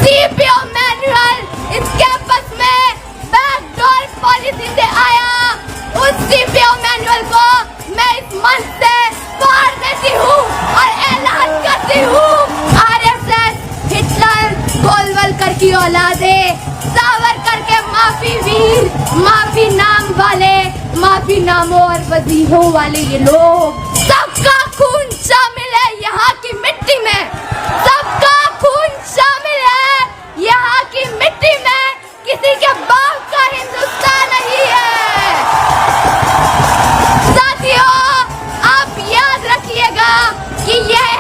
CPO manual इस campus में backdoor policy से आया, उस सीपीओ मैनुअल को मैं इस मंच से फाड़ देती हूँ और ऐलान करती हूँ आरएसएस, हिटलर, गोलवलकर की औलादे, सावरकर के माफी वीर, माफी नाम वाले, माफी नामों और वजीहों वाले ये लोग, सबका खून शामिल है यहाँ की मिट्टी में, सबका खून शामिल है यहाँ की मिट्टी में, किसी के बाप का हिंदुस्तान नहीं है। साथियों, आप याद रखिएगा कि यह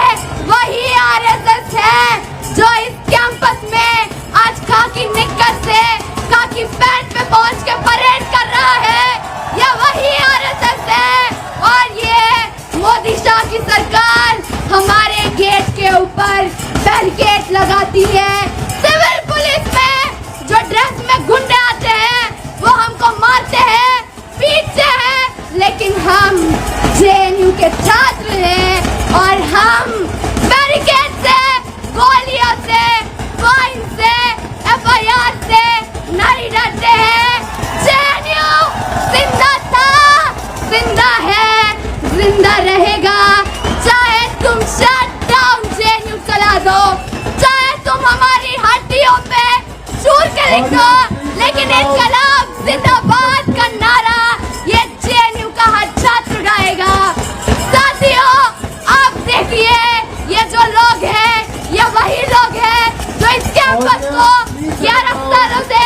वही आरएसएस है जो इस कैंपस में आज खाकी निक्कर से खाकी पैंट पे पहुंच के परेड कर रहा है। यह वही आरएसएस है और ये मोदी शाह की सरकार हमारे गेट के ऊपर बैरिकेड लगाती है। सिविल पुलिस में जो ड्रेस में गुंडे आते हैं वो हमको मारते हैं, पीटते हैं, लेकिन हम जेएनयू के छात्र हैं और हम बैरिकेड से, गोलियों से, फाइन से, एफआईआर से नहीं डरते हैं। जेएनयू जिंदा था, जिंदा है, जिंदा रहेगा। चाहे तुम शट डाउन जेएनयू चला दो, चाहे तुम हमारी हड्डियों पे चूर के लिख दो, लेकिन इनकलाब जिंदाबाद का नारा ये जेएनयू का हर छात्र गाएगा। साथियों, आप देखिए ये जो लोग हैं ये वही लोग हैं जो इस कैंपस को 11 सालों से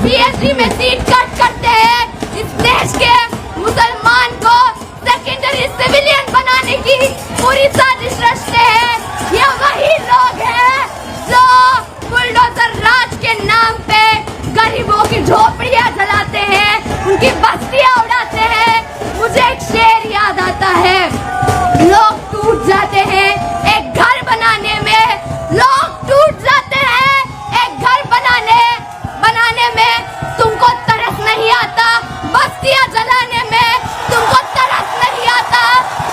पीएचडी में सीट कट करते हैं। इस देश के मुसलमान को सेकेंडरी सिविलियन बनाने की पूरी साजिश रचते हैं। ये वही लोग हैं जो बुलडोजर राज के नाम पे गरीबों की झोपड़ियां जलाते हैं, उनकी बस्तियां उड़ाते हैं। मुझे एक शेर याद आता है, लोग टूट जाते हैं एक घर बनाने में, लोग टूट जाते हैं एक घर बनाने में, तुमको तरस नहीं आता बस्तियां जलाने में, तुमको तरस नहीं आता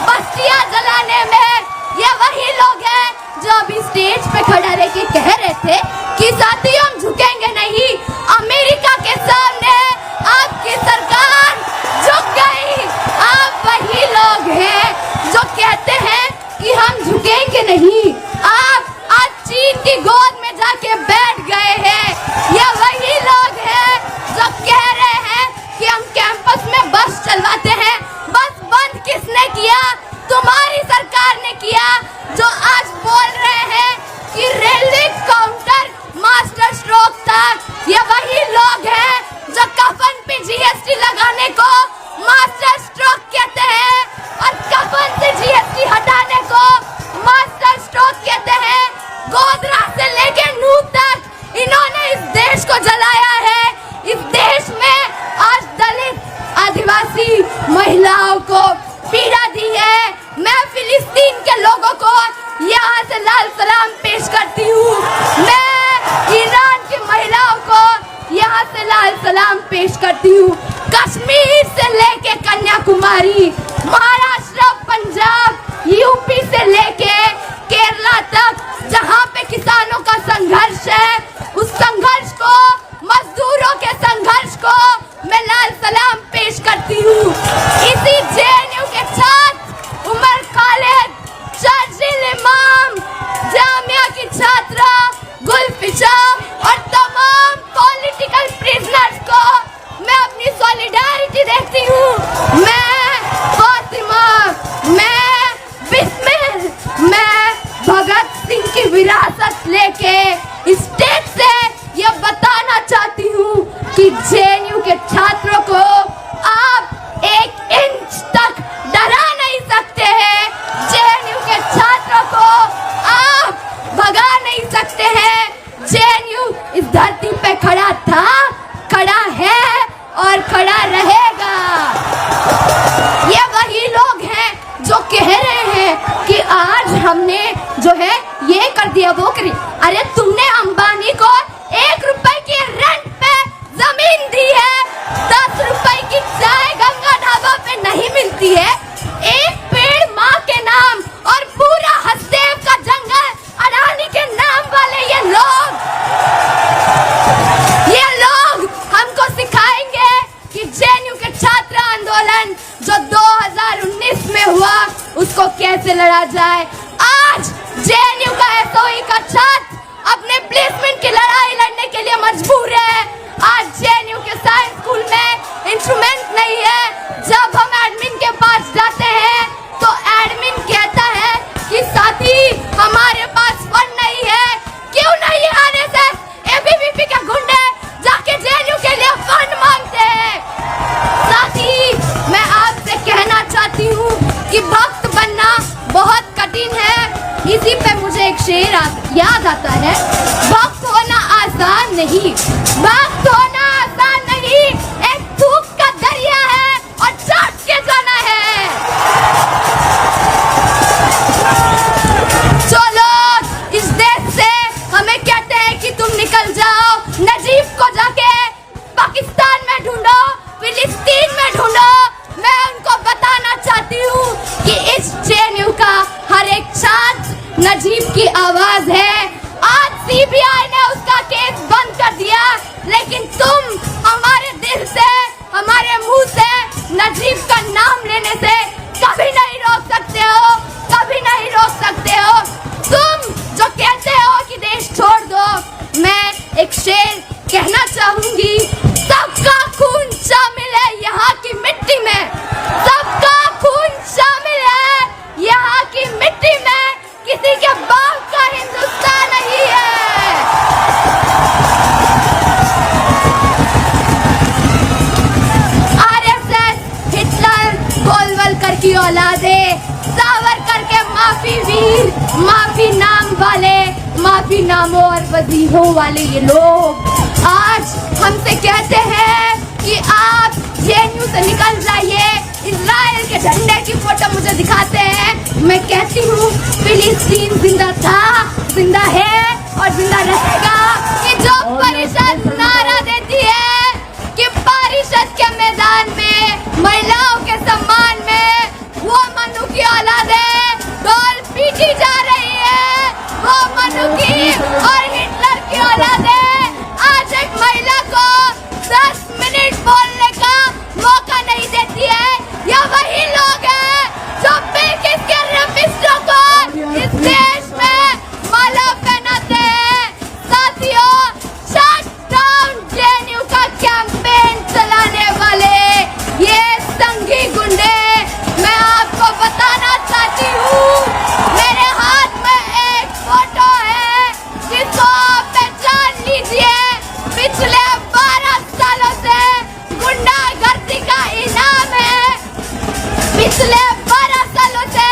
बस्तियां जलाने में। ये वही लोग हैं जो अभी स्टेज पे खड़ा रह के कह रहे थे कि साथियों हम झुकेंगे नहीं, अमेरिका के सामने आपकी सरकार झुक गई। आप वही लोग हैं जो कहते हैं कि हम झुकेंगे नहीं, आप आज चीन की गोद में जाके बैठ गए हैं। ये वही लोग हैं जो कह रहे हैं कि हम कैंपस में बस चलवाते हैं। बस बंद किसने किया? तुम्हारी सरकार ने किया, जो आज बोल रहे हैं कि रेलवे काउंटर मास्टर स्ट्रोक तक। ये वही लोग हैं जो कफन पे जीएसटी लगाने को मास्टर स्ट्रोक कहते हैं और कफन से जीएसटी हटाने को मास्टर स्ट्रोक कहते हैं। गोधरा से लेके नूह तक इन्होंने इस देश को जलाया है। इस देश में आज दलित, आदिवासी महिलाओं को पीड़ा दी है। मैं फिलिस्तीन के लोगों को यहाँ से लाल सलाम पेश करती हूँ। मैं ईरान की महिलाओं को यहाँ से लाल सलाम पेश करती हूँ। कश्मीर से लेके कन्याकुमारी, महाराष्ट्र, पंजाब, यूपी से लेके केरला तक, जहाँ पे किसानों का संघर्ष है, उस संघर्ष को, मजदूरों के संघर्ष को मैं लाल सलाम पेश करती हूँ। इसी जेएनयू के छात्र उमर खालिद, शर्जील इमाम, जामिया की छात्रा गुलफिशा और तमाम पॉलिटिकल प्रिजनर्स को मैं अपनी सॉलिडारिटी देती हूँ। मैं फातिमा, मैं बिस्मिल, मैं भगत सिंह की विरासत लेके इस स्टेज से ये बताना चाहती हूँ कि जेएनयू के छात्रों को आप 1 इंच तक डरा नहीं सकते हैं। जेएनयू के छात्रों को आप भगा नहीं सकते हैं। जेएनयू इस धरती पे खड़ा था, खड़ा है और खड़ा रहेगा। ये वही लोग हैं जो कह रहे हैं कि आज हमने जो है ये कर दिया, वो कर दिया। अरे तुमने अंबानी को 1 रुपए की रेंट पे जमीन दी है, 10 रुपए की चाय गंगा ढाबा पे नहीं मिलती है। एक पेड़ माँ के नाम और पूरा हसदेव का जंगल अडानी के नाम वाले ये लोग जाए। आज जेएनयू का एसओई का छात्र अपने प्लेसमेंट की लड़ाई लड़ने के लिए मजबूर है। आज जेएनयू के साइंस स्कूल में इंस्ट्रूमेंट नहीं है। जब हम एडमिन के पास जाते हैं तो एडमिन कहता है कि साथी हमारे पास फंड नहीं है। क्यों नहीं है? आरएसएस एबीवीपी के गुंडे जाके जेएनयू के लिए फंड मांगते हैं। साथी मैं आपसे कहना चाहती हूँ कि भक्त बनना बहुत कठिन है। इसी पे मुझे एक शेर याद आता है, भक्त होना आसान नहीं, भक्त होना आसान नहीं, एक धूप का दरिया है और चाट के जाना है। जो लोग इस देश से हमें कहते हैं कि तुम निकल जाओ, नजीब को जाके पाकिस्तान में ढूंढो, फिलिस्तीन में ढूंढो, मैं उनको बताना चाहती हूँ कि इस जेएनयू का हर एक छात्र नजीब की आवाज है। आज सीबीआई ने उसका केस बंद कर दिया, लेकिन तुम हमारे दिल से, हमारे मुंह से नजीब का नाम लेने से कभी नहीं रोक सकते हो, कभी नहीं रोक सकते हो। तुम जो कहते हो कि देश छोड़ दो, मैं एक शेर कहना चाहूंगी, सबका खून शामिल है यहाँ की मिट्टी में, सबका खून शामिल है यहाँ की मिट्टी में, किसी के बाप का हिंदुस्तान नहीं है। आरएसएस, हिटलर, गोलवलकर की औलादे, सावरकर के माफी वीर, माफी नाम वाले, माफी नामों और वजीफों वाले ये लोग आज हमसे कहते हैं कि आप जेएनयू से निकल जाइए। इजराइल के झंडे की फोटो मुझे दिखाते हैं। मैं कहती हूँ फिलिस्तीन जिंदा था, जिंदा है और जिंदा रहेगा। कि जो परिषद नारा देती है कि परिषद के मैदान में महिलाओं के सम्मान में वो मनु की औलादें ढोल पीटी जा रही है, वो मनु की और हिटलर की औलादें आज एक महिला को 10 मिनट बोलने का मौका नहीं देती है। या वही लोग हैं जो बिल्किस के रफिस्टों को इस देश में माला पहनाते हैं। साथियों, शट डाउन जेएनयू का कैंपेन चलाने वाले ये संघी गुंडे, मैं आपको बताना चाहती हूँ, मेरे हाथ में एक फोटो है जिसको आप पहचान लीजिए। पिछले 12 सालों से गुंडागर्दी का इनाम है, पिछले 12 सालों से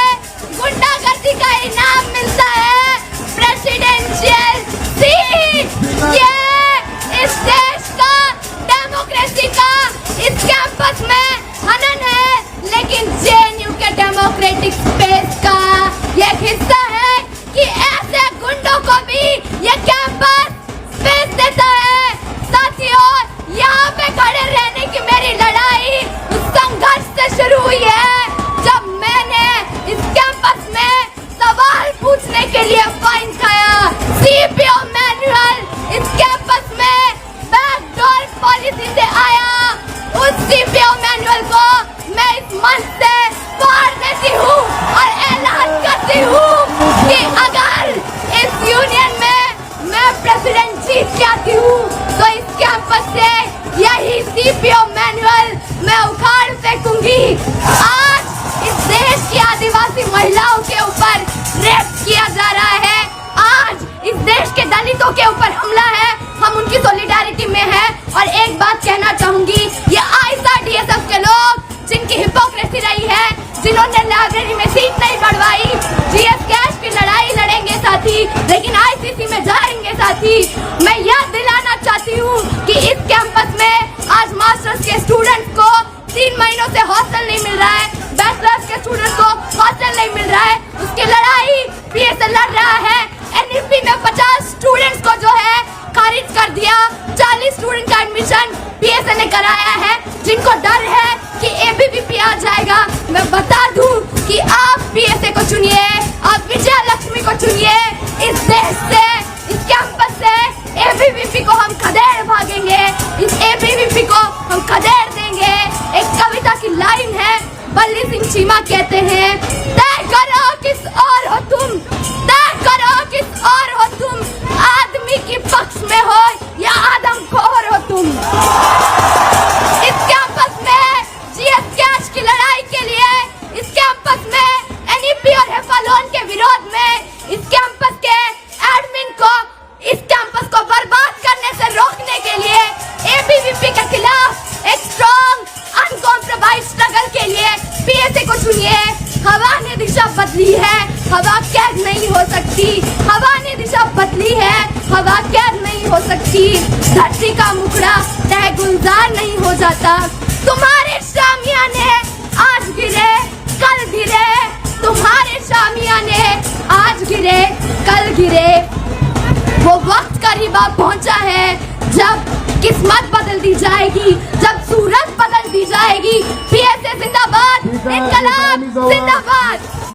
गुंडागर्दी का इनाम मिलता है प्रेसिडेंशियल सीट। ये इस देश का, डेमोक्रेसी का इस कैंपस में हनन है, लेकिन जेएनयू के डेमोक्रेटिक स्पेस का ये हिस्सा है कि ऐसे गुंडों को भी ये कैंपस स्पेस देता है। साथियों, यहाँ पे खड़े रहने की मेरी लड़ाई उस संघर्ष से शुरू हुई है जब मैंने इस कैंपस में सवाल पूछने के लिए फाइन खाया। सीपीओ मैनुअल इस कैंपस में बैकडोर पॉलिसी से आया। उस सीपीओ मैनुअल को मैं इस मंच से फाड़ देती हूँ और ऐलान करती हूँ कि अगर इस यूनियन में मैं प्रेसिडेंट जीत जाती हूँ तो इस कैंपस से यही सीपीओ मैनुअल मैं उखाड़ फेंकूंगी। आज इस देश की आदिवासी महिलाओं के ऊपर रेप किया जा रहा है, आज इस देश के दलितों के ऊपर हमला है, हम उनकी सॉलिडारिटी में हैं। और एक बात कहना चाहूंगी, ये आईएसआईडीएसएफ के लोग जिनकी हिपोक्रेसी रही है, जिन्होंने लाइब्रेरी में सीट नहीं बढ़वाई, जीएस कैश की लड़ाई लड़ेंगे साथी, लेकिन आईसीसी में जाएंगे साथी। मैं याद दिलाना चाहती हूँ कि इस कैंपस में आज मास्टर्स के स्टूडेंट्स को 3 महीनों से हॉस्टल नहीं मिल रहा है, बैचलर्स के स्टूडेंट्स को हॉस्टल नहीं मिल रहा है, उसकी लड़ाई पीएसए लड़ रहा है। एनईपी में 50 स्टूडेंट्स को जो है खारिज कर दिया, 40 स्टूडेंट का एडमिशन पीएसए ने कराया है। जिनको डर है कि एबीवीपी आ जाएगा, मैं बता दूं कि आप पीएसए को चुनिए, आप विजया लक्ष्मी को चुनिए। इस देश से, इस कैंपस से एबीवीपी को हम खदेड़ भागेंगे, इस एबीवीपी को हम खदेड़ देंगे। एक कविता की लाइन है, बल्ली सिंह चीमा कहते हैं, तय करो किस दिशा बदली है, हवा कैद नहीं हो सकती। हवा ने दिशा बदली है, हवा कैद नहीं हो सकती। धरती का मुखड़ा तह गुलजार नहीं हो जाता। तुम्हारे शामियाने आज गिरे कल गिरे, तुम्हारे शामियाने आज गिरे कल गिरे। वो वक्त करीब आ पहुंचा है जब किस्मत बदल दी जाएगी, जब सूरत बदल दी जाएगी। पीएसए जिंदाबाद, इनकलाब जिंदाबाद।